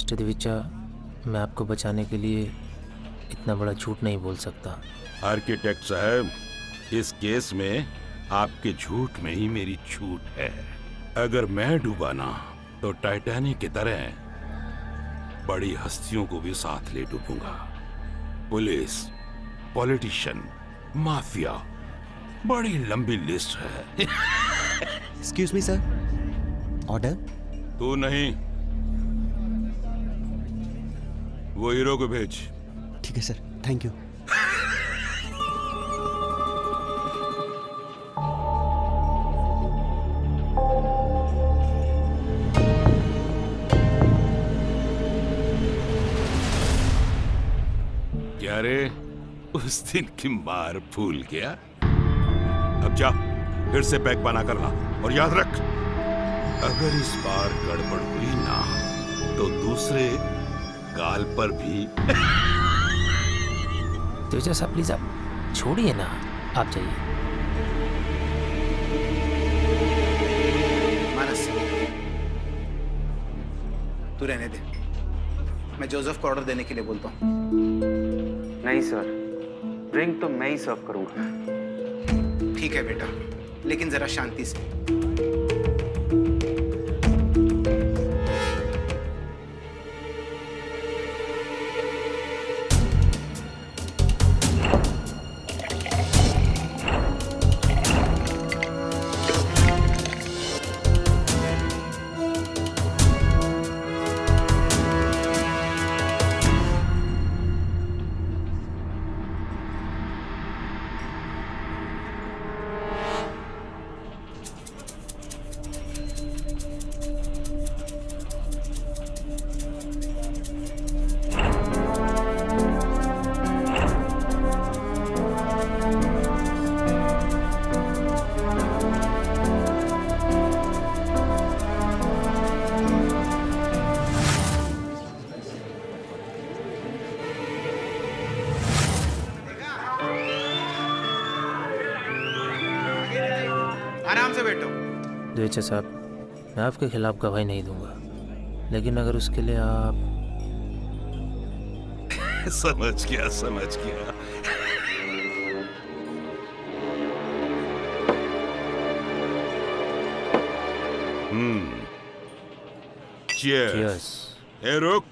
Mister दिविचा, मैं आपको बचाने के लिए इतना बड़ा झूठ नहीं बोल सकता। आर्किटेक्ट साहब, इस केस में आपके झूठ में ही मेरी छूट है। अगर मैं डूबा ना तो टाइटैनिक की तरह बड़ी हस्तियों को भी साथ ले डूबूंगा। पुलिस, पॉलिटिशियन, माफिया, बड़ी लंबी लिस्ट है। Excuse me sir, order. तू नहीं, वो हीरो को भेज। ठीक है सर, थैंक यू। क्या रे, उस दिन की मार भूल गया? अब जा, फिर से पैक बना कर ला, और याद रख, अगर इस बार गड़बड़ हुई ना तो दूसरे गाल पर भी। दिविचा साहब प्लीज आप छोड़िए ना, आप जाइए। मानस, तू रहने दे, मैं जोसेफ को ऑर्डर देने के लिए बोलता हूँ। नहीं सर, ड्रिंक तो मैं ही सर्व करूंगा। ठीक है बेटा, लेकिन जरा शांति से। आराम से बैठो। दिविचा साहब, मैं आपके खिलाफ गवाही नहीं दूंगा, लेकिन अगर उसके लिए आप समझ गया। Cheers. ए रुक।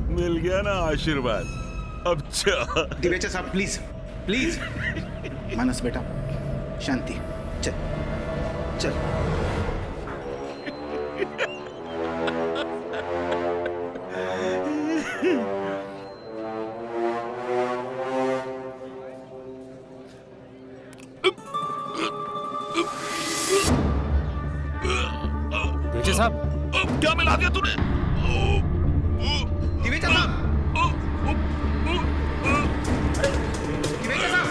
मिल गया ना आशीर्वाद, अब जा। दिवेचा साहब प्लीज प्लीज। मानस बेटा, शांति। चल चल। दिविचा साहब, क्या मिला दिया तूने? दिवेचा साहब, दिवेचा साहब,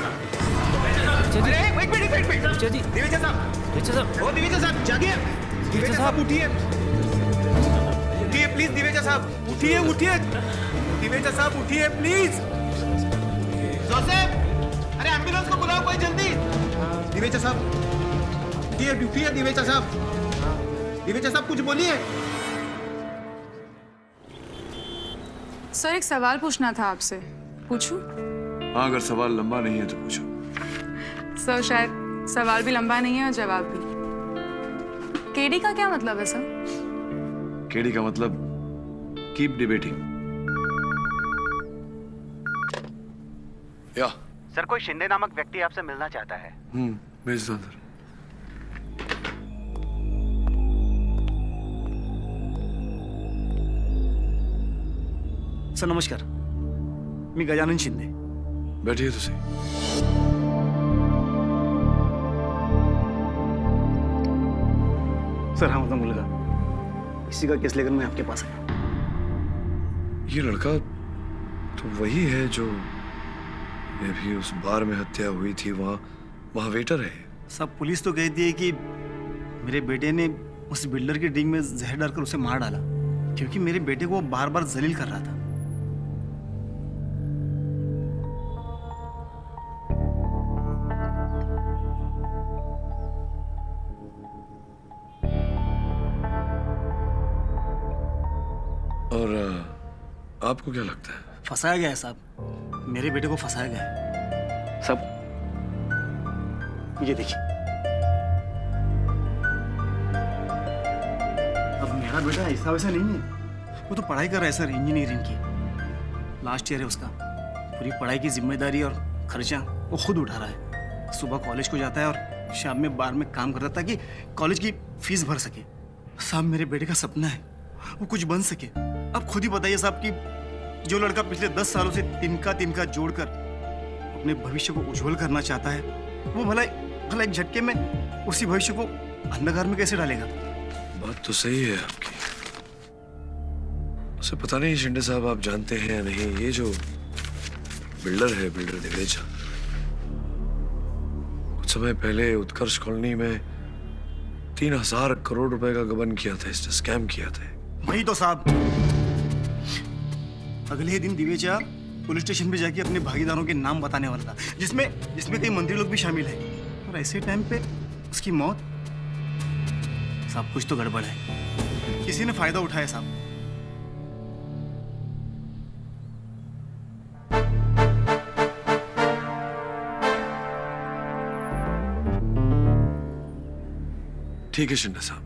अरे एक मिनट। दिविचा जी, दिवेचा साहब, दिविचा साहब, ओ दिवेचा साहब जागिए। दिवेचा साहब उठिए, उठिए प्लीज। दिवेचा साहब उठिए। दिवेचा साहब उठिए प्लीज। जोसेफ, अरे एम्बुलेंस को बुलाओ कोई जल्दी। दिवेचा साहब उठिए। दिवेचा साहब कुछ बोलिए। सर, एक सवाल पूछना था आपसे, पूछूं? हाँ, अगर सवाल लंबा नहीं है तो पूछो। सर, शायद सवाल भी लंबा नहीं है और जवाब भी। केडी का क्या मतलब है सर? केडी का मतलब कीप डिबेटिंग। या सर, कोई शिंदे नामक व्यक्ति आपसे मिलना चाहता है। भेज दो अंदर। सर नमस्कार, मी गजानन शिंदे। बैठिए तो सही। सर हा माझा मुलगा, इसी का केस लेकर मैं आपके पास आया। ये लड़का तो वही है जो अभी उस बार में हत्या हुई थी, वहाँ वेटर है। सब पुलिस तो कहती है कि मेरे बेटे ने उस बिल्डर की ड्रिंक में जहर डालकर उसे मार डाला, क्योंकि मेरे बेटे को वो बार बार जलील कर रहा था। और आपको क्या लगता है? फंसाया गया है साहब, मेरे बेटे को फंसाया गया है। सब ये देखिए, अब मेरा बेटा ऐसा वैसा नहीं है, वो तो पढ़ाई कर रहा है सर, इंजीनियरिंग की लास्ट ईयर है उसका। पूरी पढ़ाई की जिम्मेदारी और खर्चा वो खुद उठा रहा है। सुबह कॉलेज को जाता है और शाम में बार में काम करता है ताकि कॉलेज की फीस भर सके। साहब मेरे बेटे का सपना है वो कुछ बन सके। आप खुद ही बताइए साहब कि जो लड़का पिछले 10 सालों से तिनका जोड़कर अपने भविष्य को उज्जवल करना चाहता है, वो भला एक झटके में उसी भविष्य को अंधकार में कैसे डालेगा? बात तो सही है आपकी। उसे पता नहीं शिंदे साहब, आप जानते हैं या नहीं, ये जो बिल्डर है, बिल्डर दिवेजा, कुछ समय पहले उत्कर्ष कॉलोनी में 3000 करोड़ रुपए का गबन किया था, इसने स्कैम किया था। वही तो साहब, अगले ही दिन दिवेजा पुलिस स्टेशन पे जाके अपने भागीदारों के नाम बताने वाला था, जिसमें कई मंत्री लोग भी शामिल है। और ऐसे टाइम पे उसकी मौत। साहब कुछ तो गड़बड़ है, किसी ने फायदा उठाया साहब। ठीक है शिंदे साहब,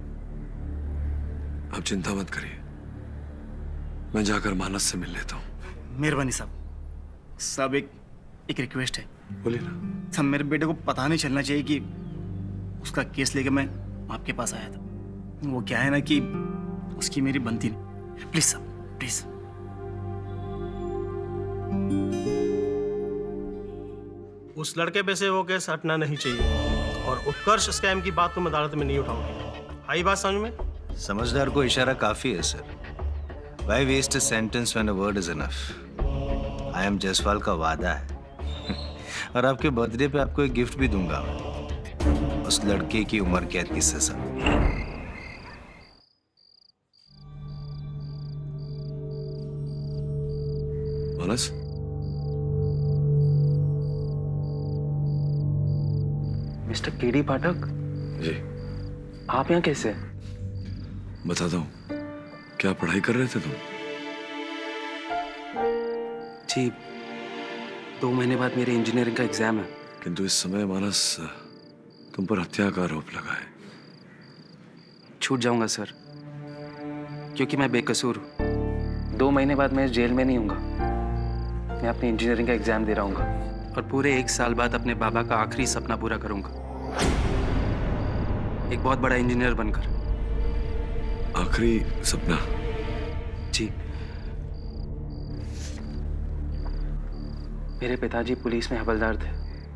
आप चिंता मत करिए, मैं जाकर मानस से मिल लेता हूँ। मेहरबानी साहब। साहब एक रिक्वेस्ट है। बोलिए ना। साहब मेरे बेटे को पता नहीं चलना चाहिए कि उसका केस लेके मैं आपके पास आया था। वो क्या है ना कि उसकी मेरी बनती नहीं। प्लीज साहब, प्लीज। उस लड़के पे से वो केस हटना नहीं चाहिए, और उत्कर्ष स्कैम की बात तुम अदालत में नहीं उठाओगे। आई बात समझ में? समझदार को इशारा काफी है sir. Why waste a sentence when a word is enough? I am Jaswal का वादा है और आपके बर्थडे पे आपको एक गिफ्ट भी दूंगा, उस लड़के की उम्र कैद की सजा। मानस, मिस्टर केडी पाठक, जी आप यहाँ कैसे? बताता हूँ। क्या पढ़ाई कर रहे थे तुम? जी, 2 महीने बाद मेरे इंजीनियरिंग का एग्जाम है। किंतु इस समय मानस तुम पर हत्या का आरोप लगा है। छूट जाऊंगा सर, क्योंकि मैं बेकसूर हूँ। 2 महीने बाद मैं इस जेल में नहीं हूँगा। मैं अपनी इंजीनियरिंग का एग्जाम दे रहा हूँ और पूरे 1 साल बाद अपने बाबा का आखिरी सपना पूरा करूँगा, एक बहुत बड़ा इंजीनियर बनकर। आखिरी सपना? जी, मेरे पिताजी पुलिस में हवलदार थे,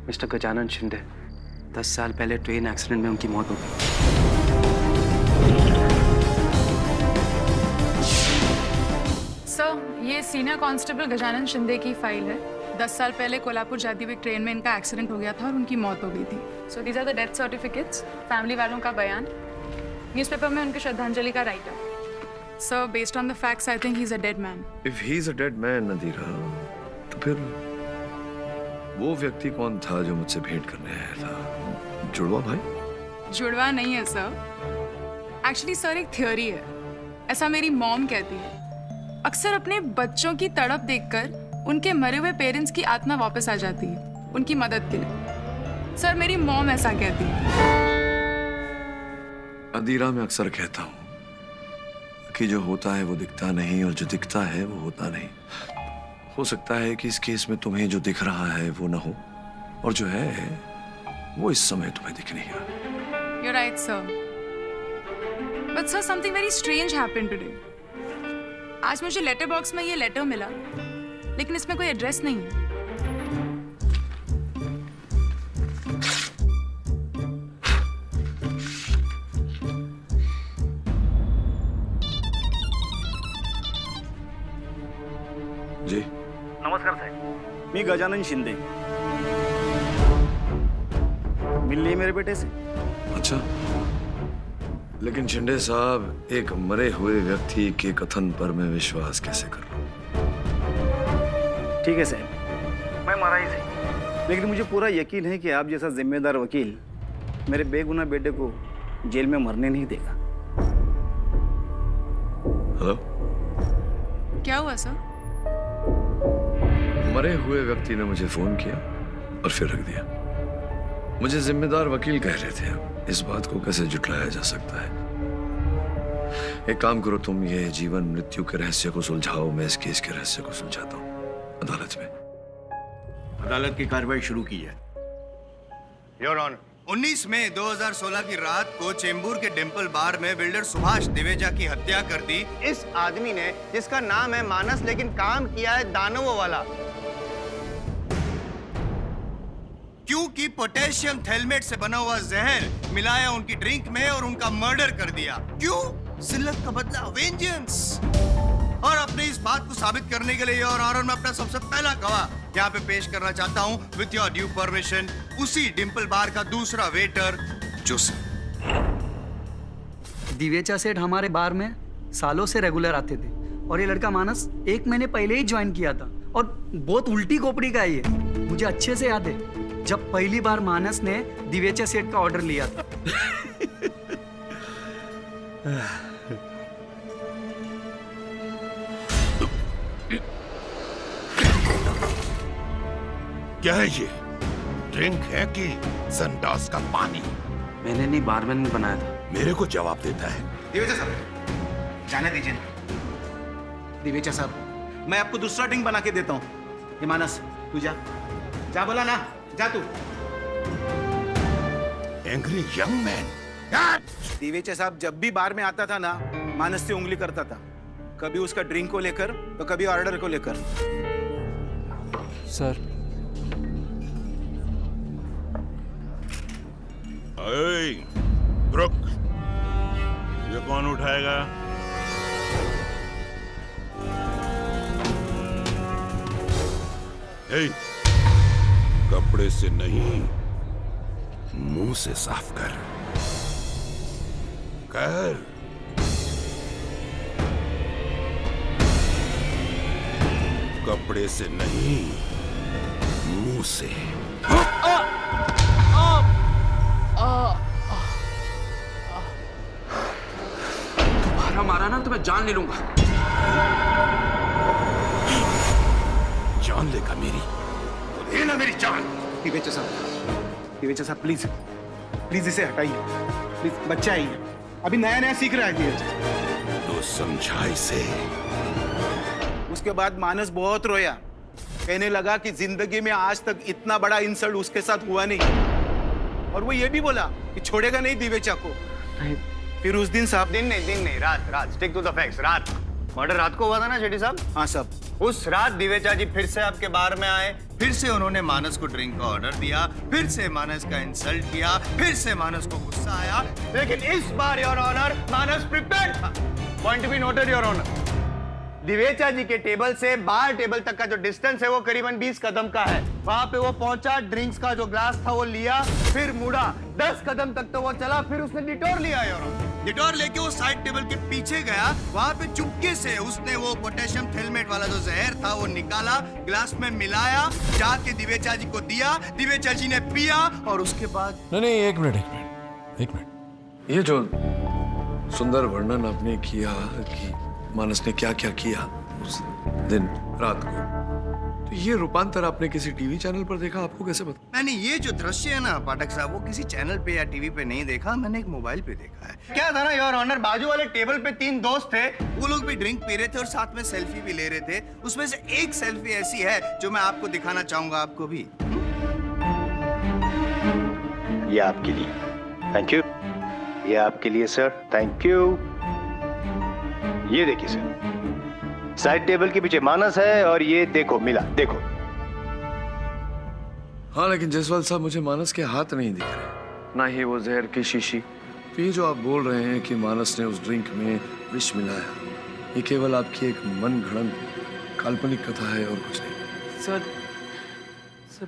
मिस्टर गजानन शिंदे। 10 साल पहले ट्रेन एक्सीडेंट में उनकी मौत हो गई। सर, ये सीनियर कांस्टेबल गजानन शिंदे की फाइल है। 10 साल पहले कोल्हापुर जाती हुई ट्रेन में इनका एक्सीडेंट हो गया था और उनकी मौत हो गई थी। So these are the death certificates, family वालों का बयान, न्यूज़पेपर में उनकी श्रद्धांजलि का writer. Sir, based on the facts I think he is a dead man. If he is a dead man Nadira, तो फिर वो व्यक्ति कौन था जो मुझसे भेंट करने आया था? जुड़वा भाई? जुड़वा नहीं है सर, एक्चुअली सर एक थ्योरी है, ऐसा मेरी मॉम कहती है। अक्सर अपने बच्चों की तड़प देखकर उनके मरे हुए पेरेंट्स की आत्मा वापस आ जाती है उनकी मदद के लिए। सर मेरी मॉम ऐसा कहती है। अदीरा, मैं अक्सर कहता हूँ कि जो होता है वो दिखता नहीं और जो दिखता है वो होता नहीं। हो सकता है कि इस केस में तुम्हें जो दिख रहा है वो ना हो, और जो है वो इस समय तुम्हें दिख नहीं रहा। You're right, sir. But sir, something very strange happened today. आज मुझे लेटर बॉक्स में ये लेटर मिला, लेकिन इसमें कोई एड्रेस नहीं है। जी नमस्कार साहेब, मी गजानन शिंदे। मिल लिए मेरे बेटे से? अच्छा, लेकिन शिंदे साहब, एक मरे हुए व्यक्ति के कथन पर मैं विश्वास कैसे कर लूं? ठीक है साहब, मैं मरा ही सही, लेकिन मुझे पूरा यकीन है कि आप जैसा जिम्मेदार वकील मेरे बेगुनाह बेटे को जेल में मरने नहीं देगा। हेलो, क्या हुआ सर? मरे हुए व्यक्ति ने मुझे फोन किया और फिर रख दिया। मुझे जिम्मेदार वकील कह रहे थे। इस बात को कैसे जुटलाया जा सकता है? एक काम करो, तुम ये जीवन मृत्यु के रहस्य को सुलझाओ, मैं इस केस के रहस्य को सुलझाता हूँ अदालत में। अदालत की कार्रवाई शुरू की है। योर ऑनर, 19 मई 2016 की रात को चेंबूर के डिंपल बार में बिल्डर सुभाष दिवेजा की हत्या कर दी इस आदमी ने, जिसका नाम है मानस, लेकिन काम किया है दानवों वाला। क्योंकि पोटेशियम थैलेमेट से बना हुआ जहर मिलाया उनकी ड्रिंक में और उनका मर्डर कर दिया। क्यों? जिल्लत का बदला, वेंजेंस। और अपने इस बात को साबित करने के लिए योर ऑनर, मैं अपना सबसे पहला गवाह यहाँ पे पेश करना चाहता हूँ विथ योर ड्यू परमिशन, उसी डिंपल बार का दूसरा वेटर जोसेफ। दिवेचा सेठ हमारे बार में सालों से रेगुलर आते थे और ये लड़का मानस 1 महीने पहले ही ज्वाइन किया था और बहुत उल्टी खोपड़ी का है ये। मुझे अच्छे से याद है जब पहली बार मानस ने दिवेचा सेठ का ऑर्डर लिया था। क्या है ये? ड्रिंक है कि संडास का पानी? मैंने नहीं, बारमैन ने बनाया था। मेरे को जवाब देता है। दिवेचा साहब, जाने दीजिए। दिवेचा साहब, मैं आपको दूसरा ड्रिंक बना के देता हूँ। ये मानस, तू जा, जा बोला ना, जा तू। Angry young man. दिवेचा साहब जब भी बार में आता था ना, मानस से उंगली करता था, कभी उसका ड्रिंक को लेकर तो कभी ऑर्डर को लेकर। सर, रुक, ये कौन उठाएगा? कपड़े से नहीं, मुंह से साफ कर। कपड़े से नहीं, मुंह से। तुम्हारा मारा ना तो मैं जान ले लूंगा। जान लेगा मेरी? लेना मेरी जान। दिवेचा साहब प्लीज, प्लीज इसे हटाइए, प्लीज। बच्चा ही है, अभी नया नया सीख रहा है दिवेचा। तो समझा इसे। उसके बाद मानस बहुत रोया, कहने लगा कि जिंदगी में आज तक इतना बड़ा इंसल्ट उसके साथ हुआ नहीं, और वो ये भी बोला कि छोड़ेगा नहीं दिवेचा को। फिर उस दिन साहब, दिन नहीं, रात, स्टिक टू द फैक्ट्स। रात, मर्डर रात को हुआ था ना शेट्टी साहब? हाँ साहब। उस रात दिवेचा जी फिर से आपके बार में आए, फिर से उन्होंने मानस को ड्रिंक का ऑर्डर दिया, फिर से मानस का इंसल्ट किया, फिर से मानस को गुस्सा आया, लेकिन इस बार योर ऑनर मानस प्रिपेयर्ड था। Point be noted your honour. Divecha ji के टेबल से बाहर टेबल तक का जो डिस्टेंस है वो करीबन 20 कदम का है। वहां पे वो पहुंचा, ड्रिंक्स का जो ग्लास था वो लिया, फिर मुड़ा, 10 कदम तक तो वो चला, फिर उसने डिटोर लिया योर ऑनर। डिटोर लेके वो साइड टेबल के पीछे गया, वहां पे चुपके से उसने वो पोटेशियम थैलेमेट वाला जो जहर था वो निकाला, ग्लास में मिलाया, जाके दिवेचा जी को दिया, दिवेचा जी ने पिया, और उसके बाद नहीं, एक मिनट। ये जो सुंदर वर्णन आपने किया कि मानस ने क्या क्या किया उस दिन रात को, तो ये रूपांतर आपने किसी टीवी चैनल पर देखा? आपको कैसे पता? मैंने ये जो दृश्य है ना पाठक साहब, वो किसी चैनल पे या टीवी पे नहीं देखा, मैंने एक मोबाइल पे देखा है। क्या था ना योर ऑनर, बाजू वाले टेबल पे 3 दोस्त थे, वो लोग भी ड्रिंक पी रहे थे और साथ में सेल्फी भी ले रहे थे। उसमें से एक सेल्फी ऐसी है जो मैं आपको दिखाना चाहूंगा, आपको भी। ये आपके लिए, थैंक यू। ये आपके लिए सर, थैंक यू। ये देखिए सर, साइड टेबल के पीछे मानस है और ये देखो मिला, देखो। हाँ, लेकिन जयसवाल साहब, मुझे मानस के हाथ नहीं दिख रहे, ना ही वो जहर की शीशी। तो ये जो आप बोल रहे हैं कि मानस ने उस ड्रिंक में विष मिलाया, ये केवल आपकी एक मन घड़ंत काल्पनिक कथा है और कुछ नहीं। सर,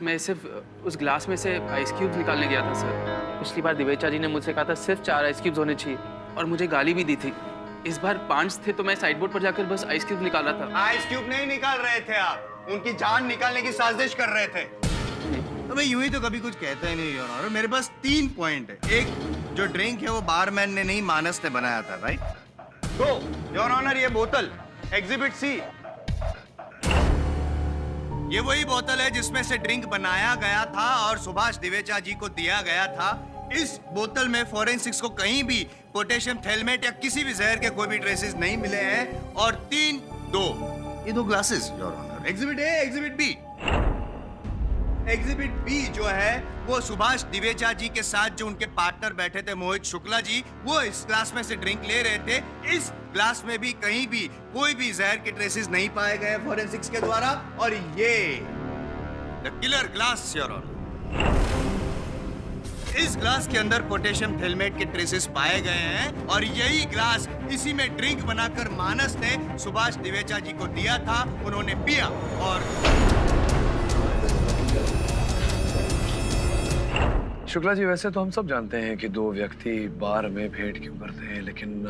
मैं सिर्फ उस ग्लास में से आइस क्यूब्स निकालने गया था सर। पिछली बार दिवेचा जी ने मुझसे कहा था सिर्फ 4 आइस क्यूब्स होने चाहिए, और मुझे गाली भी दी थी। इस बार 5 थे तो मैं साइड बोर्ड पर जाकर बस आइस क्यूब निकाला था। आइस क्यूब नहीं निकाल रहे थे आप, उनकी जान निकालने की साजिश कर रहे थे। तो मैं यूं ही तो कभी कुछ कहता ही नहीं योर ऑनर। मेरे पास 3 पॉइंट है। एक, जो ड्रिंक है वो बारमैन ने नहीं मानस ने बनाया था, राइट? 2, योर ऑनर ये बोतल एग्जिबिट सी, ये वही बोतल है जिसमें से ड्रिंक बनाया गया था और सुभाष दिवेचा जी को दिया गया था। इस बोतल में फोरेंसिक्स को कहीं भी पोटेशियम थैलेमेट या किसी भी जहर के कोई भी ट्रेसेस नहीं मिले हैं। और 3, 2 ये 2 glasses your honour. Exhibit A, exhibit B. Exhibit B जो है वो सुभाष दिवेचा जी के साथ जो उनके पार्टनर बैठे थे मोहित शुक्ला जी, वो इस ग्लास में से ड्रिंक ले रहे थे। इस ग्लास में भी कहीं भी कोई भी जहर के ट्रेसेस नहीं पाए गए फोरेंसिक्स के द्वारा। और ये the killer glass your honour, इस ग्लास के अंदर पोटेशियम थैलेमेट के ट्रेसेस पाए गए हैं और यही ग्लास इसी में ड्रिंक बनाकर मानस ने सुभाष दिवेचा जी को दिया था। उन्होंने पिया और शुक्ला जी, वैसे तो हम सब जानते हैं कि 2 व्यक्ति बार में भेंट क्यों करते हैं, लेकिन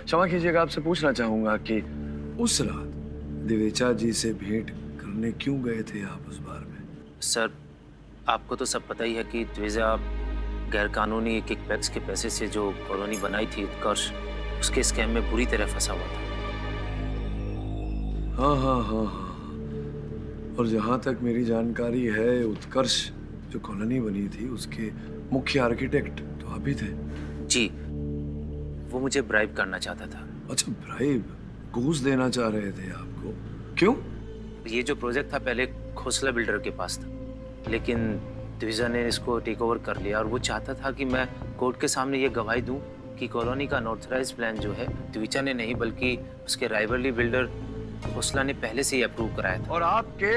क्षमा कीजिएगा, आपसे पूछना चाहूंगा कि उस रात दिवेचा जी से भेंट करने क्यों गए थे आप उस बार में? सर, आपको तो सब पता ही है कि द्विजा गैरकानूनी किकबैक्स के पैसे से जो कॉलोनी बनाई थी उत्कर्ष, उसके स्कैम में बुरी तरह फंसा हुआ था। हाँ। और जहाँ तक मेरी जानकारी है, उत्कर्ष जो कॉलोनी बनी थी उसके मुख्य आर्किटेक्ट तो आप ही थे। जी, वो मुझे ब्राइब करना चाहता था। अच्छा, ब्राइब, घूस देना चाह रहे थे आपको? क्यों? ये जो प्रोजेक्ट था पहले खोसला बिल्डर के पास था, लेकिन द्विजा ने इसको टेक ओवर कर लिया और वो चाहता था कि मैं कोर्ट के सामने ये गवाही दूं कि कॉलोनी का नॉर्थराइज प्लान जो है द्विजा ने नहीं बल्कि उसके राइवली बिल्डर खोसला ने पहले से ही अप्रूव कराया था। और आपके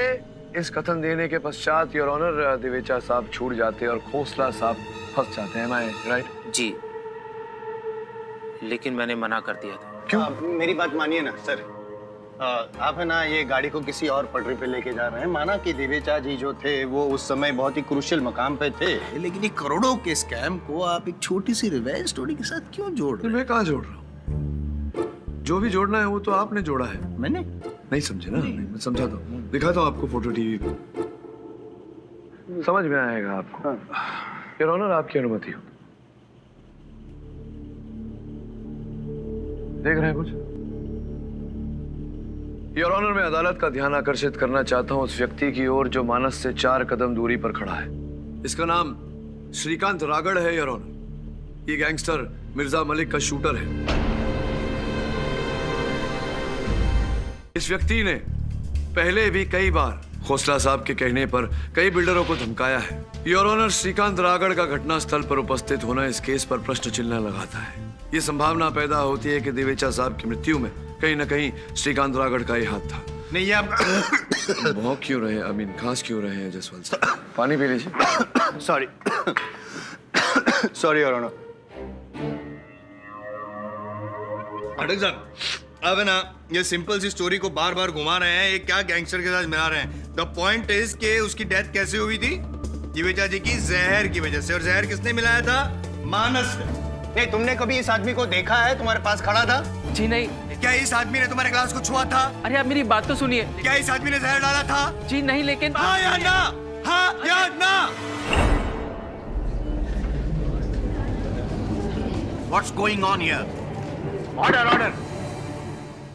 इस कथन देने के पश्चात योर ऑनर दिवेचा साहब छूट जाते और खोसला साहब फंस जाते हैं, राइट? जी, लेकिन मैंने मना कर दिया था। क्यों? मेरी बात मानिए ना सर। आप है ना ये गाड़ी को किसी और पटरी पे लेके जा रहे हैं। माना कि दिवेचा जी जो थे वो उस समय बहुत ही क्रूशियल मकाम पे थे, लेकिन ये करोड़ों के स्कैम को आप एक छोटी सी रिवेंज स्टोरी के साथ क्यों जोड़ रहे हैं? मैं कहाँ जोड़ रहा हूँ? जो भी जोड़ना है वो तो आपने जोड़ा है। मैंने नहीं समझे ना? मैं समझाता हूँ, दिखाता हूँ आपको फोटो टीवी पे, समझ में आएगा आपको। योर ऑनर, आपकी अनुमति हो। देख रहे हैं कुछ? योर ऑनर, मैं अदालत का ध्यान आकर्षित करना चाहता हूं उस व्यक्ति की ओर जो मानस से 4 कदम दूरी पर खड़ा है। इसका नाम श्रीकांत रागड़ है योर ऑनर। ये गैंगस्टर मिर्जा मलिक का शूटर है। इस व्यक्ति ने पहले भी कई बार खोसला साहब के कहने पर कई बिल्डरों को धमकाया है। योर ऑनर, श्रीकांत रागड़ का घटनास्थल पर उपस्थित होना इस केस पर प्रश्न चिन्ह लगाता है। ये संभावना पैदा होती है कि दिवेचा साहब की मृत्यु में कहीं न कहीं श्रीकांत रागड़ का ही हाथ था। नहीं, ये आप भौंक क्यों रहे हैं, खांस क्यों रहे हैं जसवंत साहब? पानी पी लीजिए। Sorry your honour. अटक साहब, अब है ना ये सिंपल सी स्टोरी को बार बार घुमा रहे हैं। ये क्या गैंगस्टर के साथ मिला रहे हैं? द पॉइंट इज कि उसकी डेथ कैसे हुई थी? दिवेचा जी की जहर की वजह से। और जहर किसने मिलाया था? मानस ने। नहीं, तुमने कभी इस आदमी को देखा है? तुम्हारे पास खड़ा था? जी नहीं। क्या इस आदमी ने तुम्हारे ग्लास को छुआ था? अरे आप मेरी बात तो सुनिए। क्या इस आदमी ने जहर डाला था? जी नहीं, लेकिन हाँ या ना? हाँ या ना? What's going on here? Order.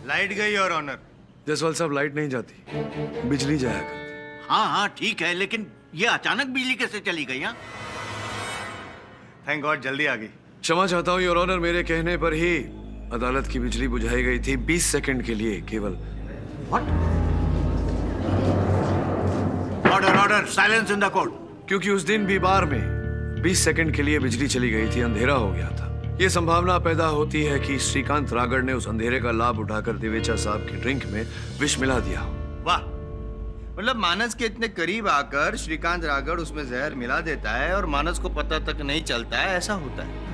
Light गई योर ऑनर। जसवंत साहब, लाइट नहीं जाती, बिजली जाया करती। हाँ ठीक है, लेकिन ये अचानक बिजली कैसे चली गई? हाँ, थैंक गॉड जल्दी आ गई। क्षमा चाहता हूँ योर ऑनर, मेरे कहने पर ही अदालत की बिजली बुझाई गई थी 20 सेकंड के लिए केवल। Order, silence in the court. क्योंकि उस दिन भी बार में 20 सेकंड के लिए बिजली चली गई थी, अंधेरा हो गया था। ये संभावना पैदा होती है कि श्रीकांत रागड़ ने उस अंधेरे का लाभ उठाकर दिवेचा साहब की ड्रिंक में विष मिला दिया। वाह, मतलब मानस के इतने करीब आकर श्रीकांत रागड़ उसमें जहर मिला देता है और मानस को पता तक नहीं चलता है। ऐसा होता है,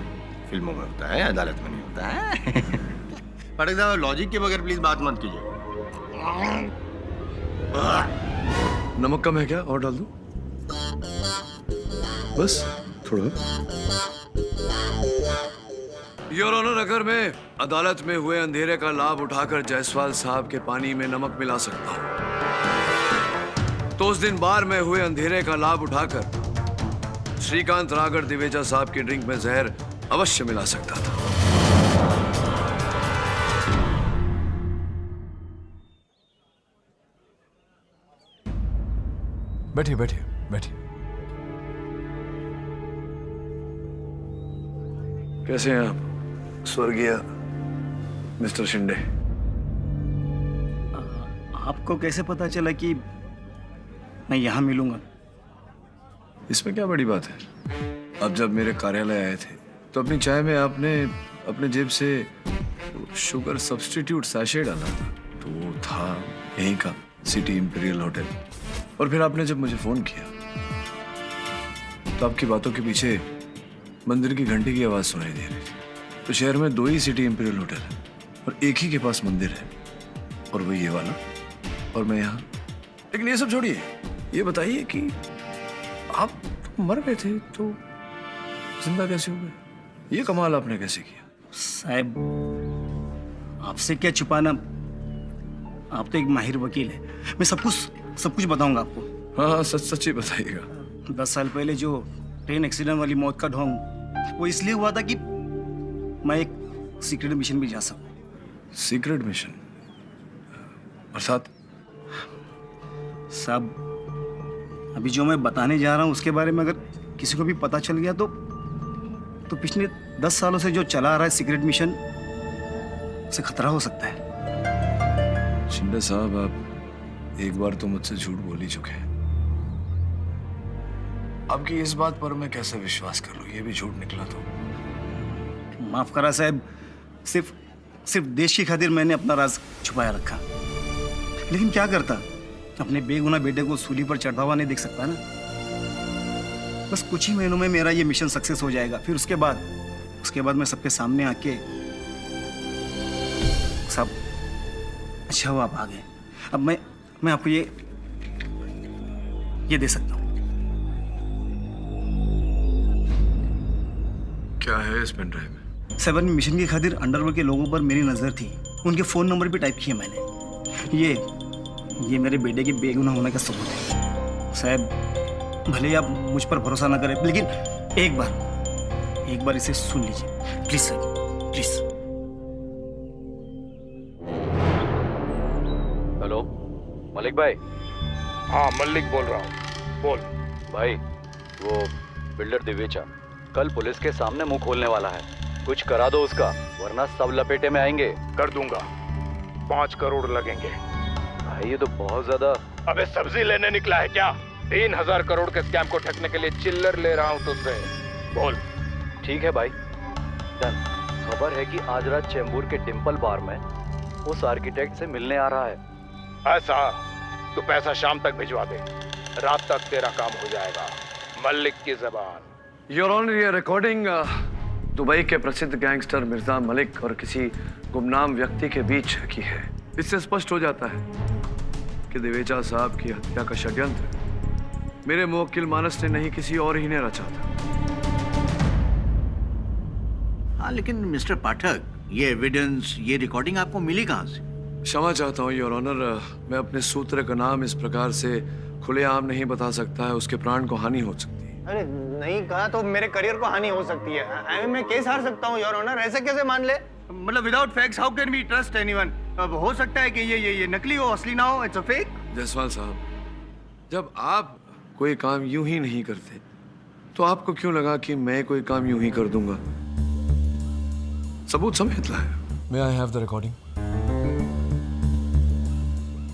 फिल्मों में होता है, अदालत में नहीं होता है। फटक साहब, लॉजिक के बगैर प्लीज बात मत कीजिए। नमक कम है क्या? और डाल दूं? बस थोड़ा। योर ऑनर, अगर मैं अदालत में हुए अंधेरे का लाभ उठाकर जायसवाल साहब के पानी में नमक मिला सकता हूं, तो उस दिन बार में हुए अंधेरे का लाभ उठाकर श्रीकांत रागर दिवेजा साहब की ड्रिंक में जहर अवश्य मिला सकता था। बैठिए बैठिए बैठिए। कैसे हैं आप स्वर्गीय मिस्टर शिंदे? आपको कैसे पता चला कि मैं यहाँ मिलूंगा? इसमें क्या बड़ी बात है? अब जब मेरे कार्यालय आए थे तो अपनी चाय में आपने अपने जेब से शुगर सब्स्टिट्यूट सैशे डाला था, तो वो था यहीं का सिटी इंपीरियल होटल। और फिर आपने जब मुझे फोन किया तो आपकी बातों के पीछे मंदिर की घंटी की आवाज सुनाई दे रही थी। तो शहर में 2 ही सिटी इंपीरियल होटल है और एक ही के पास मंदिर है, और वो ये वाला, और मैं यहाँ। लेकिन ये सब छोड़िए, ये बताइए कि आप मर गए थे तो जिंदा कैसे हो गए? ये कमाल आपने कैसे किया? साहब, आपसे क्या छुपाना, आप तो एक माहिर वकील है। मैं सब कुछ बताऊंगा आपको। हाँ हाँ, सच ही बताइएगा। 10 साल पहले जो ट्रेन एक्सीडेंट वाली मौत का ढोंग, वो इसलिए हुआ था कि मैं एक सीक्रेट मिशन भी जा सकूं। Secret mission? अर्थात? साहब, अभी जो मैं बताने जा रहा हूं उसके बारे में अगर किसी को भी पता चल गया तो पिछले 10 सालों से जो चला आ रहा है सीक्रेट मिशन, से खतरा हो सकता है। शिंदे साहब, आप एक बार तो मुझसे झूठ बोल ही चुके हैं। आपकी इस बात पर मैं कैसे विश्वास कर लूं? ये भी झूठ निकला तो? माफ करा साहब, सिर्फ देश की खातिर मैंने अपना राज छुपाया रखा। लेकिन क्या करता, अपने बेगुनाह बेटे को सूली पर चढ़ता हुआ नहीं देख सकता ना। बस कुछ ही महीनों में मेरा ये मिशन सक्सेस हो जाएगा। फिर उसके बाद मैं सबके सामने आके सब अच्छा हुआ आप आ गए। अब मैं आपको ये दे सकता हूँ। क्या है इस पेन ड्राइव में? 7 मिशन की खातिर अंडरवर्ल्ड के लोगों पर मेरी नजर थी। उनके फोन नंबर भी टाइप किए मैंने। ये मेरे बेटे के बेगुनाह होने का सबूत है। साहब, भले ही आप मुझ पर भरोसा ना करें, लेकिन एक बार इसे सुन लीजिए please sir, please. Hello Malik भाई। हाँ मलिक बोल रहा हूँ, बोल। भाई, वो बिल्डर दिवेचा कल पुलिस के सामने मुंह खोलने वाला है। कुछ करा दो उसका, वरना सब लपेटे में आएंगे। कर दूंगा, 5 करोड़ लगेंगे। भाई ये तो बहुत ज्यादा। अबे सब्जी लेने निकला है क्या? 3000 करोड़ के स्कैम को ठगने के लिए चिल्लर ले रहा हूँ तुझसे। बोल। ठीक है भाई, डन। खबर है कि आज रात चेंबूर के डिम्पल बार में उस आर्किटेक्ट से मिलने आ रहा है। ऐसा? तू पैसा शाम तक भिजवा दे, रात तक तेरा काम हो जाएगा। मलिक की जबान। योर ऑनर, ये रिकॉर्डिंग दुबई के प्रसिद्ध गैंगस्टर मिर्जा मलिक और किसी गुमनाम व्यक्ति के बीच की है। इससे स्पष्ट हो जाता है कि दिवेचा साहब की हत्या का षड्यंत्र मेरे मुवक्किल मानस ने नहीं, किसी और ही ने रचा था। हाँ, लेकिन मिस्टर पाठक, ये एविडेंस, ये रिकॉर्डिंग आपको मिली कहाँ से? क्षमा चाहता हूँ योर ऑनर, मैं अपने सूत्र का नाम इस प्रकार से खुलेआम नहीं बता सकता है, उसके प्राण को हानि हो सकती है। अरे नहीं कहा तो मेरे करियर को हानि हो सकती है। मैं केस हार सकता हूँ योर ऑनर, ऐसे कैसे मान ले? मतलब without facts how can we trust anyone? अब हो सकता है कि ये नकली हो, असली ना हो, इट्स अ फेक। जायसवाल साहब, जब आप कोई काम यूं ही नहीं करते तो आपको क्यों लगा कि मैं कोई काम यूं ही कर दूंगा? सबूत समेत लाए। May I have the recording?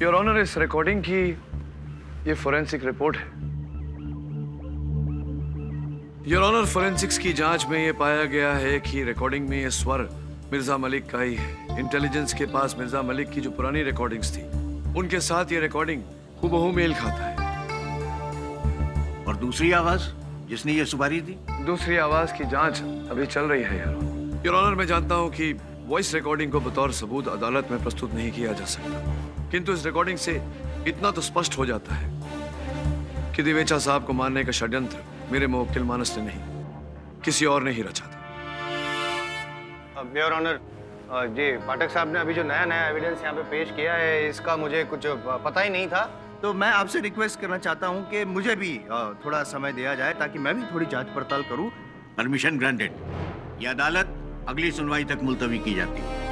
Your honour, इस रिकॉर्डिंग की ये फोरेंसिक रिपोर्ट है। योर ऑनर, फोरेंसिक्स की जांच में ये पाया गया है कि रिकॉर्डिंग में ये स्वर मिर्जा मलिक का ही है। इंटेलिजेंस के पास मिर्जा मलिक की जो पुरानी रिकॉर्डिंग्स थी, उनके साथ ये रिकॉर्डिंग हूबहू मेल खाता है। और दूसरी आवाज जिसने ये सुपारी दी? दूसरी आवाज की जांच अभी चल रही है योर ऑनर। मैं जानता हूं कि वॉइस रिकॉर्डिंग को बतौर सबूत अदालत में प्रस्तुत नहीं किया जा सकता, किंतु इस रिकॉर्डिंग से इतना तो स्पष्ट हो जाता है कि दिवेचा साहब को मारने का षड्यंत्र मेरे मुवक्किल मानस ने नहीं, किसी और ने ही रचा था। योर ऑनर, जी पाठक साहब ने अभी जो नया एविडेंस यहाँ पे पेश किया है इसका मुझे कुछ पता ही नहीं था, तो मैं आपसे रिक्वेस्ट करना चाहता हूँ कि मुझे भी थोड़ा समय दिया जाए ताकि मैं भी थोड़ी जांच पड़ताल करूँ। Permission granted. ये अदालत अगली सुनवाई तक मुलतवी की जाती है।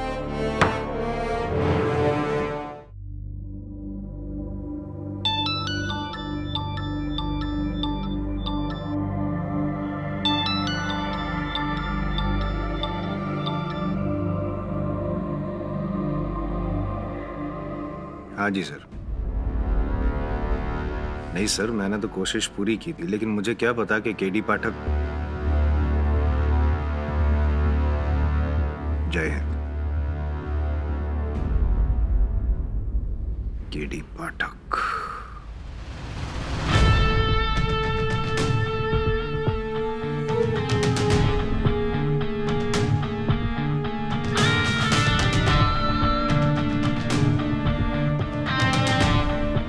हाँ जी सर। नहीं सर, मैंने तो कोशिश पूरी की थी, लेकिन मुझे क्या पता कि केडी पाठक। जय हिंद। KD Pathak.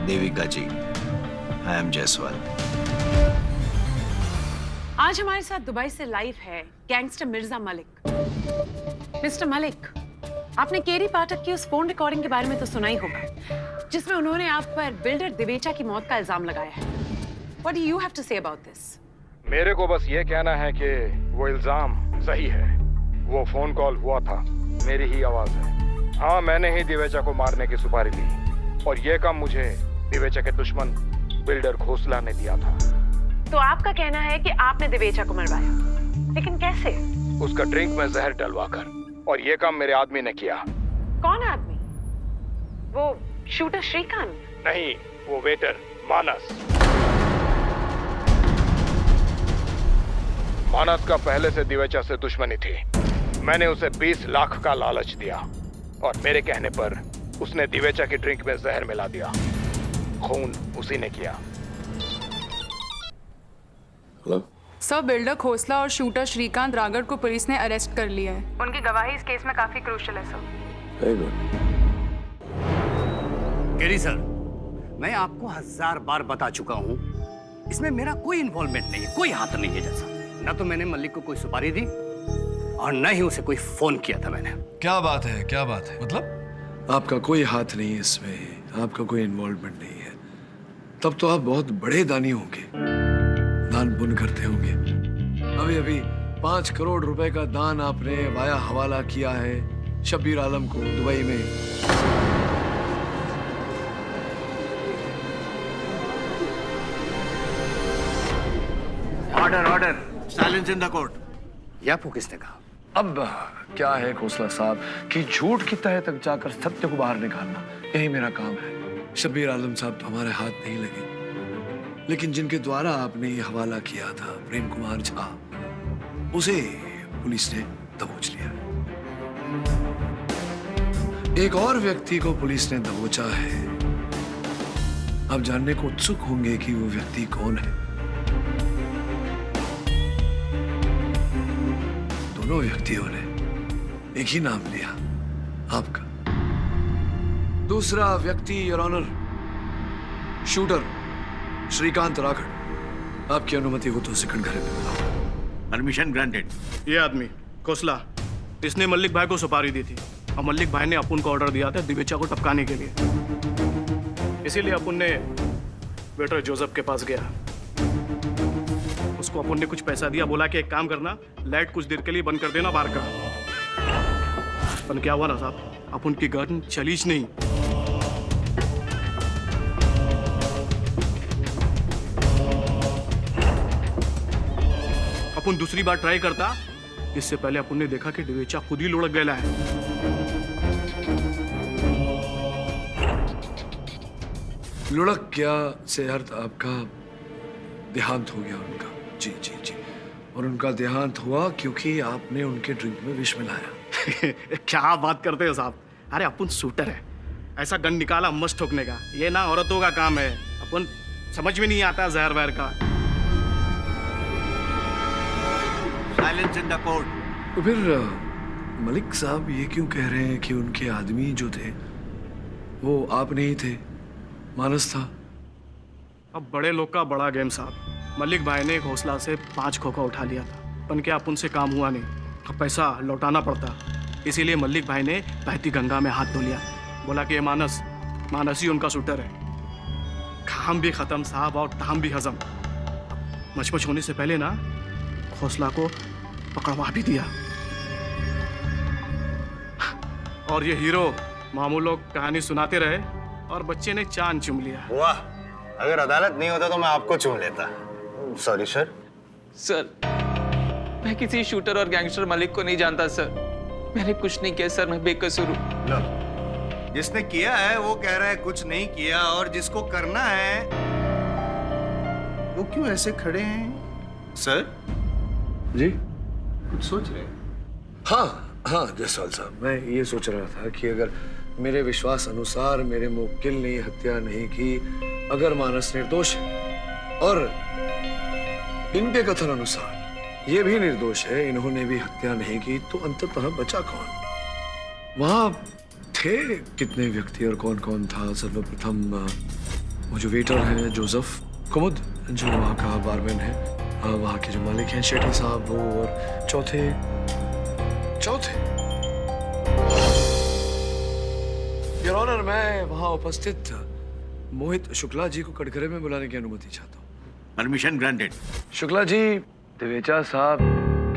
Devika ji, I am Jaiswal. आज हमारे साथ दुबई से लाइव है गैंगस्टर मिर्जा मलिक। मिस्टर मलिक, आपने केडी पाठक की उस फोन रिकॉर्डिंग के बारे में तो सुना ही होगा जिसमें उन्होंने आप पर बिल्डर दिवेचा की मौत का इल्जाम लगाया है। What do you have to say about this? मेरे को बस ये कहना है कि वो इल्जाम सही है। वो फोन कॉल हुआ था, मेरी ही आवाज है। हाँ, मैंने ही दिवेचा को मारने की सुपारी दी और ये काम मुझे दिवेचा के दुश्मन बिल्डर खोसला ने दिया था। तो आपका कहना है कि आपने दिवेचा को मरवाया, लेकिन कैसे? उसका ड्रिंक में जहर डलवाकर, और ये काम मेरे आदमी ने किया। कौन आदमी? वो शूटर श्रीकांत? नहीं, वो वेटर मानस। मानस का पहले से दिवेचा से दुश्मनी थी। मैंने उसे 20 लाख का लालच दिया और मेरे कहने पर उसने दिवेचा की ड्रिंक में जहर मिला दिया। खून उसी ने किया। हेलो सर, बिल्डर खोसला और शूटर श्रीकांत रागड़ को पुलिस ने अरेस्ट कर लिया है। उनकी गवाही इस केस में काफी क्रूशियल है sir. Very good. KD sir, मैं आपको 1000 बार बता चुका हूँ, इसमें मेरा कोई इन्वॉल्वमेंट नहीं है, कोई हाथ नहीं है। जैसा न तो मैंने मलिक को कोई सुपारी दी और न ही उसे कोई फोन किया था मैंने। क्या बात है, क्या बात है? मतलब आपका कोई हाथ नहीं है इसमें, आपका कोई इन्वॉल्वमेंट नहीं है। तब तो आप बहुत बड़े दानी होंगे, दान पुण्य करते होंगे। अभी अभी 5 करोड़ रुपए का दान आपने वाया हवाला किया है शब्बीर आलम को दुबई में। Order order, silence in the court. यह आपको किसने कहा? अब क्या है खोसला साहब कि झूठ की तह तक जाकर सत्य को बाहर निकालना, यही मेरा काम है। शब्बीर आलम साहब तो हमारे हाथ नहीं लगे, लेकिन जिनके द्वारा आपने ये हवाला किया था, प्रेम कुमार झा, उसे पुलिस ने दबोच लिया। एक और व्यक्ति को पुलिस ने दबोचा है। आप जानने को उत्सुक होंगे कि वो व्यक्ति कौन है। दोनों व्यक्तियों ने एक ही नाम लिया, आपका। दूसरा व्यक्ति योर ऑनर, शूटर श्रीकांत रागड़। आपकी अनुमति हो तो सेकंड घरे में बुलाओ। Permission granted. ये आदमी खोसला, इसने मल्लिक भाई को सुपारी दी थी और मल्लिक भाई ने अपुन को ऑर्डर दिया था दिवेचा को टपकाने के लिए। इसीलिए अपुन ने वेटर जोसेफ के पास गया। उसको अपुन ने कुछ पैसा दिया, बोला कि एक काम करना, लाइट कुछ देर के लिए बंद कर देना बार का। पर क्या हुआ ना साहब, अपुन की गन चलीच नहीं। अपुन दूसरी बार ट्राई करता, इससे पहले अपुन ने देखा कि दिवेचा खुद ही लुढ़क गया है। लुढ़क क्या से अर्थ आपका देहांत हो गया उनका। जी जी जी, और उनका देहांत हुआ क्योंकि आपने उनके ड्रिंक में विष मिलाया। क्या बात करते हो साहब? अरे अपुन शूटर है, ऐसा गन निकाला मस्त ठोकने का, ये ना औरतों का काम है। अपन समझ में नहीं आता जहर वहर का। Silence in the court. तो फिर मलिक साहब ये क्यों कह रहे हैं कि उनके आदमी जो थे वो आप नहीं थे, मानस था? अब बड़े लोग का बड़ा गेम साहब। मलिक भाई ने घोसला से 5 खोखा उठा लिया था, पन क्या अपुन से काम हुआ नहीं। पैसा लौटाना पड़ता, इसीलिए मल्लिक भाई ने बहती गंगा में हाथ धो लिया। बोला कि ये मानस ही उनका शूटर है। काम भी खत्म साहब और टाम भी हजम। मचमच होने से पहले ना खोसला को पकड़वा भी दिया। और ये हीरो मामू लोग कहानी सुनाते रहे और बच्चे ने चांद चूम लिया। वाह, अगर अदालत नहीं होता तो मैं आपको चूम लेता। Sorry sir. सर, मैं किसी शूटर और गैंगस्टर मलिक को नहीं जानता सर। मैंने कुछ नहीं किया सर, मैं बेकसूर हूँ। जिसने किया है वो कह रहा है कुछ नहीं किया, और जिसको करना है वो क्यों ऐसे खड़े हैं? सर जी कुछ सोच रहे हैं? हाँ जायसवाल साहब, मैं ये सोच रहा था कि अगर मेरे विश्वास अनुसार मेरे मुवक्किल ने ये हत्या नहीं की, अगर मानस निर्दोष है और इनके कथन अनुसार ये भी निर्दोष है, इन्होंने भी हत्या नहीं की, तो अंततः बचा कौन? वहां थे कितने व्यक्ति और कौन कौन था? सर्वप्रथम वो जो वेटर है जोसेफ कुमुद, जो वहाँ का बारमैन है, वहाँ के जो मालिक हैं शेट्टी साहब वो, और चौथे योर ऑनर, मैं वहाँ उपस्थित मोहित शुक्ला जी को कटघरे में बुलाने की अनुमति चाहता हूँ। Permission granted. शुक्ला जी, दिवेचा साहब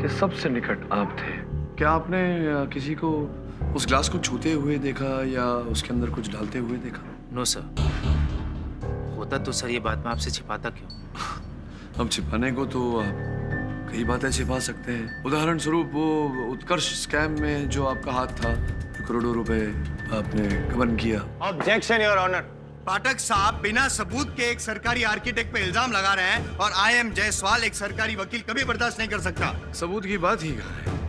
के सबसे निकट आप थे। क्या आपने किसी को उस ग्लास को छूते हुए देखा या उसके अंदर कुछ डालते हुए देखा? No sir. होता तो सर ये बात मैं आपसे छिपाता क्यों? हम छिपाने को तो कई बातें छिपा सकते हैं। उदाहरण स्वरूप वो उत्कर्ष स्कैम में जो आपका हाथ था, करोड़ों रुपए आपने गबन किया। Objection your honour. पाठक साहब बिना सबूत के एक सरकारी आर्किटेक्ट पे इल्जाम लगा रहे हैं, और आई एम जायसवाल एक सरकारी वकील कभी बर्दाश्त नहीं कर सकता। सबूत की बात ही कहाँ है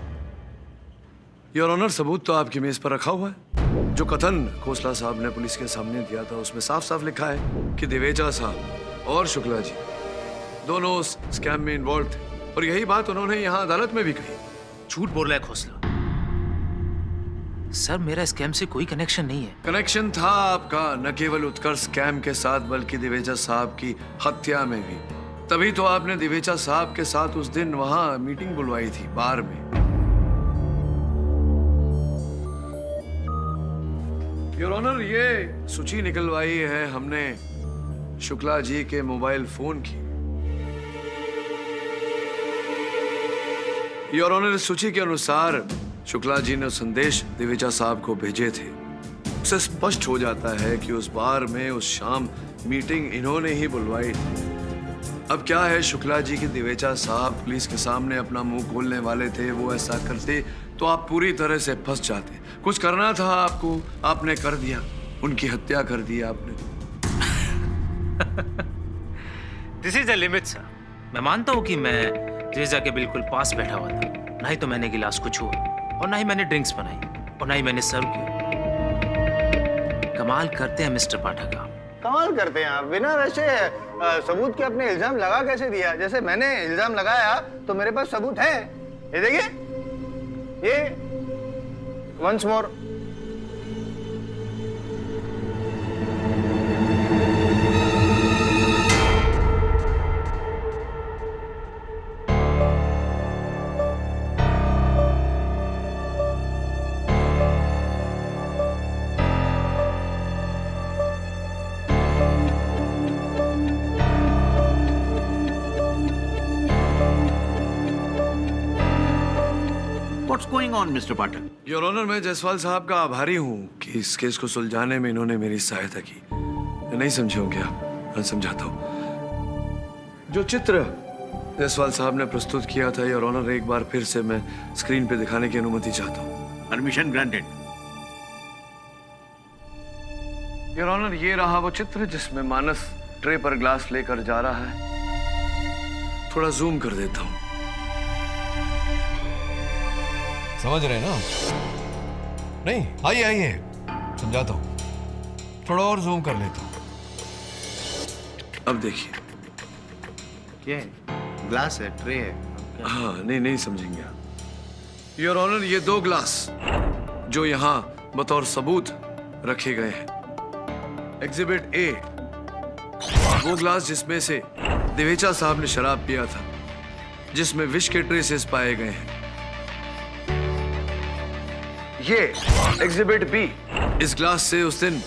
योर ऑनर? सबूत तो आपकी मेज पर रखा हुआ है। जो कथन खोसला साहब ने पुलिस के सामने दिया था उसमें साफ साफ लिखा है कि दिवेचा साहब और शुक्ला जी दोनों उस स्कैम में इन्वॉल्व थे, और यही बात उन्होंने यहाँ अदालत में भी कही। झूठ बोल रहा है खोसला। सर, मेरा स्कैम से कोई कनेक्शन नहीं है। कनेक्शन था आपका, न केवल उत्कर्ष स्कैम के साथ बल्कि दिवेचा साहब की हत्या में भी। तभी तो आपने दिवेचा साहब के साथ उस दिन वहां मीटिंग बुलवाई थी बार में। योर ऑनर, ये सूची निकलवाई है हमने शुक्ला जी के मोबाइल फोन की। योर ऑनर, इस सूची के अनुसार शुक्ला जी ने संदेश दिवेचा साहब को भेजे थे। उससे स्पष्ट हो जाता है कि उस बार में उस शाम मीटिंग इन्होंने ही बुलवाई थी। अब क्या है, शुक्ला जी की दिवेचा साहब पुलिस के सामने अपना मुंह खोलने वाले थे, वो ऐसा करते तो आप पूरी तरह से फंस जाते। कुछ करना था आपको, आपने कर दिया, उनकी हत्या कर दी आपने। This is the limit sir. मैं मानता हूँ कि मैं दिवेचा के बिल्कुल पास बैठा हुआ था, ना ही तो मैंने गिलास को छुआ, और ना ही मैंने ड्रिंक्स बनाई, और ना ही मैंने सर्व किया। कमाल करते हैं मिस्टर पाठक आप। कमाल करते हैं आप। बिना वैसे सबूत के अपने इल्जाम लगा कैसे दिया? जैसे मैंने इल्जाम लगाया तो मेरे पास सबूत है। ये देखिए, ये once more. What's going on, Mr. Pathak? Your honour, मैं जायसवाल साहब का आभारी हूँ कि इस केस को सुलझाने में इन्होंने मेरी सहायता की। नहीं समझे होंगे आप, मैं समझाता हूँ। जो चित्र जायसवाल साहब ने प्रस्तुत किया था योर ऑनर, एक बार फिर से मैं स्क्रीन पे दिखाने की अनुमति चाहता हूँ। Permission granted. योर ऑनर, ये रहा वो चित्र जिसमें मानस ट्रे पर ग्लास लेकर जा रहा है। थोड़ा जूम कर देता हूँ। समझ रहे हैं ना? नहीं, आइए आइए, समझाता हूँ। थोड़ा और जूम कर लेता हूँ। अब देखिए, क्या है? ग्लास है, ट्रे है। हाँ, नहीं समझेंगे आप। योर ऑनर, ये दो ग्लास जो यहाँ बतौर सबूत रखे गए हैं। एग्जिबिट ए, वो ग्लास जिसमें से दिवेचा साहब ने शराब पिया था, जिसमें विष के ट्रेसेस पाए गए हैं। ये एग्जिबिट बी, इस ग्लास से उस दिन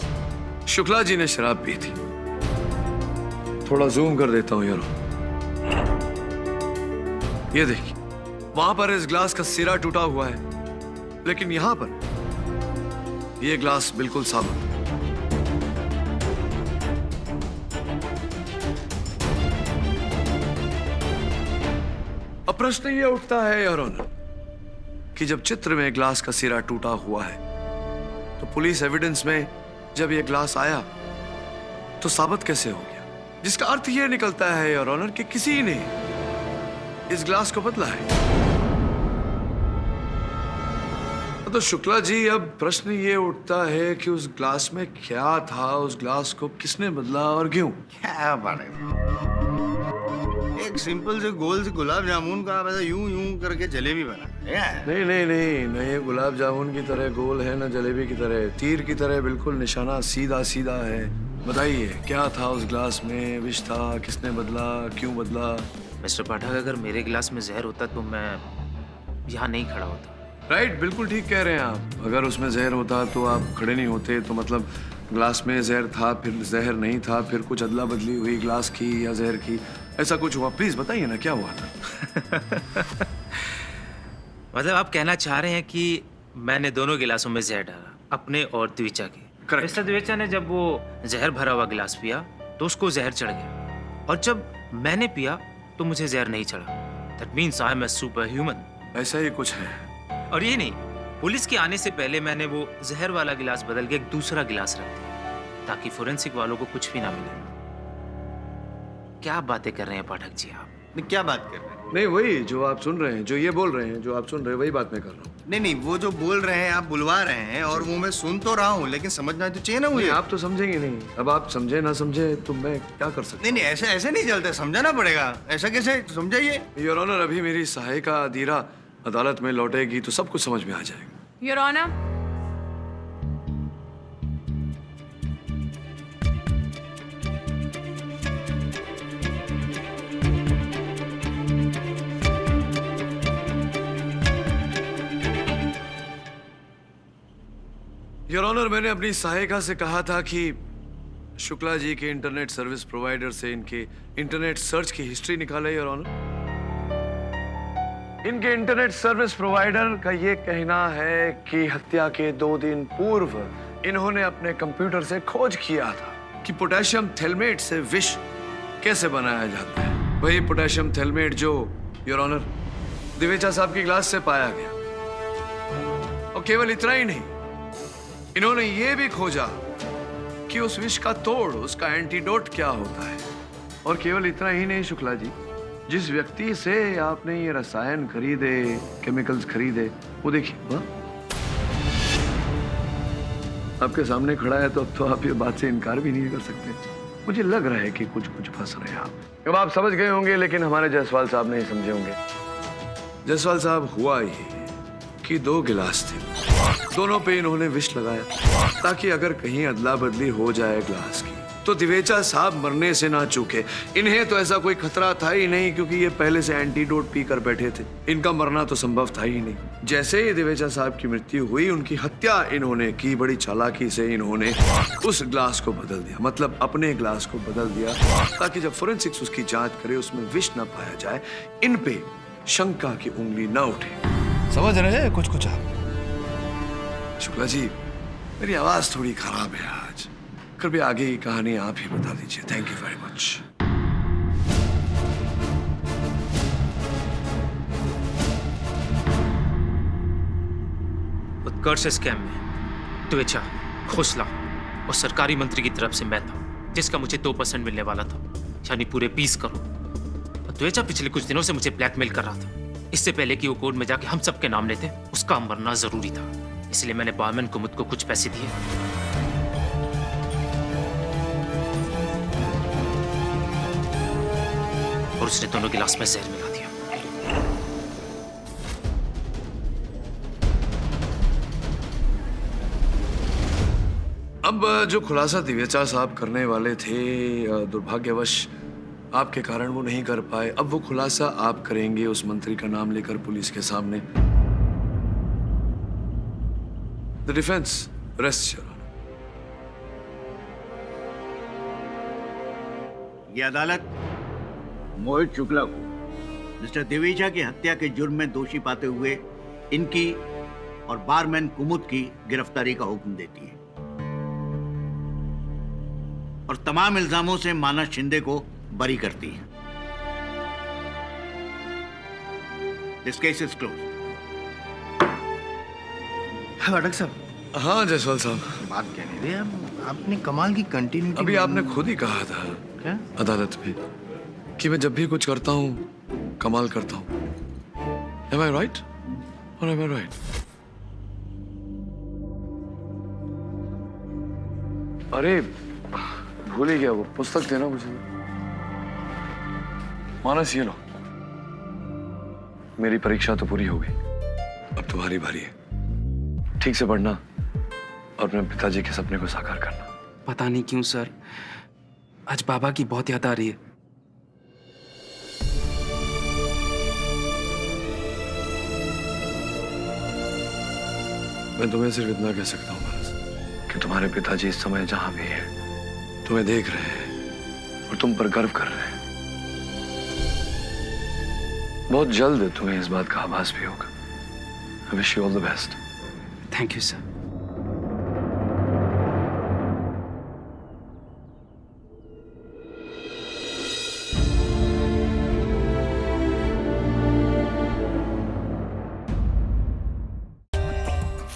शुक्ला जी ने शराब पी थी। थोड़ा जूम कर देता हूं यार, ये देखिए वहां पर इस ग्लास का सिरा टूटा हुआ है, लेकिन यहां पर ये ग्लास बिल्कुल साबुत। अब प्रश्न ये उठता है योर ऑनर कि जब चित्र में ग्लास का सिरा टूटा हुआ है तो पुलिस एविडेंस में जब ये ग्लास आया तो साबित कैसे हो गया, जिसका अर्थ ये निकलता है योर ऑनर कि किसी ने इस ग्लास को बदला है। तो शुक्ला जी, अब प्रश्न ये उठता है कि उस ग्लास में क्या था, उस ग्लास को किसने बदला और क्यों? क्या बात है, एक सिंपल से गोल से गुलाब जामुन का आप ऐसा यूं यूं करके जलेबी बना। नहीं नहीं नहीं, न ये गुलाब जामुन की तरह गोल है, न जलेबी की तरह, तीर की तरह बिल्कुल निशाना सीधा सीधा है। बताइए क्या था उस ग्लास में, विष था, किसने बदला, क्यों बदला? मिस्टर पाठक, अगर मेरे गिलास में जहर होता तो मैं यहाँ नहीं खड़ा होता। राइट, बिल्कुल ठीक कह रहे हैं आप। अगर उसमें जहर होता तो आप खड़े नहीं होते। तो मतलब ग्लास में जहर था, फिर जहर नहीं था, फिर कुछ अदला बदली हुई ग्लास की या जहर की, ऐसा कुछ हुआ? प्लीज बताइए ना क्या हुआ था। मतलब आप कहना चाह रहे हैं कि मैंने दोनों गिलासों में जहर डाला, अपने और द्विचा के। करेक्ट। मिस्टर द्विचा ने जब वो जहर भरा हुआ गिलास पिया तो उसको जहर चढ़ गया, और जब मैंने पिया तो मुझे जहर नहीं चढ़ा। That means I am a super human. ऐसा ही कुछ है। और ये नहीं, पुलिस के आने से पहले मैंने वो जहर वाला गिलास बदल के एक दूसरा गिलास रख दिया ताकि फोरेंसिक वालों को कुछ भी ना मिले। क्या बातें कर रहे हैं पाठक जी आप? क्या बात कर रहे हैं? नहीं, वही जो आप सुन रहे हैं, जो ये बोल रहे हैं, जो आप सुन रहे हैं, वही बात मैं कर रहा हूँ। नहीं नहीं, वो जो बोल रहे हैं आप बुलवा रहे हैं और वो मैं सुन तो रहा हूँ, लेकिन समझना तो चाहिए ना मुझे। आप तो समझेंगे नहीं। अब आप समझे ना समझे तो मैं क्या कर सकता? नहीं नहीं, ऐसे ऐसे नहीं चलते, समझाना पड़ेगा। ऐसा कैसे, समझाइए। योर ऑनर, अभी मेरी सहायिका अदीरा अदालत में लौटेगी तो सब कुछ समझ में आ जाएगा। योर ऑनर, योर ऑनर, मैंने अपनी सहायिका से कहा था कि शुक्ला जी के इंटरनेट सर्विस प्रोवाइडर से इनके इंटरनेट सर्च की हिस्ट्री निकाले। योर ऑनर, इनके इंटरनेट सर्विस प्रोवाइडर का ये कहना है कि हत्या के 2 दिन पूर्व इन्होंने अपने कंप्यूटर से खोज किया था कि पोटेशियम थैलेमेट से विष कैसे बनाया जाता है। वही पोटेशियम थैलेमेट जो योर ऑनर दिवेचा साहब की ग्लास से पाया गया। और केवल इतना ही नहीं, इन्होंने ये भी खोजा कि उस विष का तोड़, उसका एंटीडोट क्या होता है। और केवल इतना ही नहीं शुक्ला जी, जिस व्यक्ति से आपने ये रसायन खरीदे, केमिकल्स खरीदे, वो देखिए वहाँ आपके सामने खड़ा है। तो अब तो आप ये बात से इनकार भी नहीं कर सकते। मुझे लग रहा है कि कुछ फंस रहे हैं आप। अब आप समझ गए होंगे, लेकिन हमारे जायसवाल साहब नहीं समझे होंगे। जायसवाल साहब, हुआ ये कि 2 गिलास थे, दोनों पे इन्होंने विष लगाया ताकि अगर कहीं अदला बदली हो जाए ग्लास की तो दिवेचा साहब मरने से ना चूके। इन्हें तो ऐसा कोई खतरा था ही नहीं, क्योंकि ये पहले से एंटीडोट पीकर बैठे थे। इनका मरना तो संभव था ही नहीं। जैसे ही दिवेचा साहब की मृत्यु हुई, उनकी हत्या इन्होंने की। बड़ी चालाकी से इन्होंने उस ग्लास को बदल दिया, मतलब अपने ग्लास को बदल दिया, ताकि जब फोरेंसिक्स उसकी जांच करे उसमें विष न पाया जाए, इन पे शंका की उंगली न उठे। समझ रहे हैं कुछ आप? शुक्ला जी, मेरी आवाज थोड़ी खराब है आज। कृपया आगे की कहानी आप ही बता दीजिए। Thank you very much. Utkarsh scam में द्विचा, खोसला और सरकारी मंत्री की तरफ से मैं था, जिसका मुझे 2% मिलने वाला था, यानी पूरे 20 करोड़। और द्विचा पिछले कुछ दिनों से मुझे ब्लैकमेल कर रहा था। इससे पहले कि वो कोर्ट में जाके हम सबके नाम लेते, उसका मरना जरूरी था। इसलिए मैंने बारमैन कुमुद को कुछ पैसे दिए। और उसने दोनों गिलास में जहर मिला दिया। अब जो खुलासा दिवेचा साहब करने वाले थे, दुर्भाग्यवश आपके कारण वो नहीं कर पाए। अब वो खुलासा आप करेंगे उस मंत्री का नाम लेकर पुलिस के सामने। The defence rest your honour. ये अदालत मोहित शुक्ला को मिस्टर दिवेजा की हत्या के जुर्म में दोषी पाते हुए इनकी और बारमैन कुमुद की गिरफ्तारी का हुक्म देती है और तमाम इल्जामों से मानस शिंदे को बरी करती है। This case is closed. अटक साहब, हाँ जायसवाल साहब, बात कहने दे। आपने कमाल की कंटिन्यूटी। अभी आपने खुद ही कहा था क्या? अदालत में कि मैं जब भी कुछ करता हूँ कमाल करता हूँ। Am I right? Or am I right? अरे भूल ही गया, वो पुस्तक देना मुझे। मानस ये लो, मेरी परीक्षा तो पूरी हो गई, अब तुम्हारी बारी है। ठीक से पढ़ना और अपने पिताजी के सपने को साकार करना। पता नहीं क्यों सर, आज बाबा की बहुत याद आ रही है। मैं तुम्हें सिर्फ इतना कह सकता हूँ मानस कि तुम्हारे पिताजी इस समय जहां भी हैं तुम्हें देख रहे हैं और तुम पर गर्व कर रहे हैं। बहुत जल्द तुम्हें इस बात का आभास भी होगा। I wish you all the best. Thank you sir.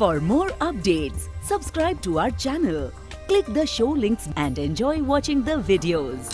For more updates, subscribe to our channel, click the show links and enjoy watching the videos.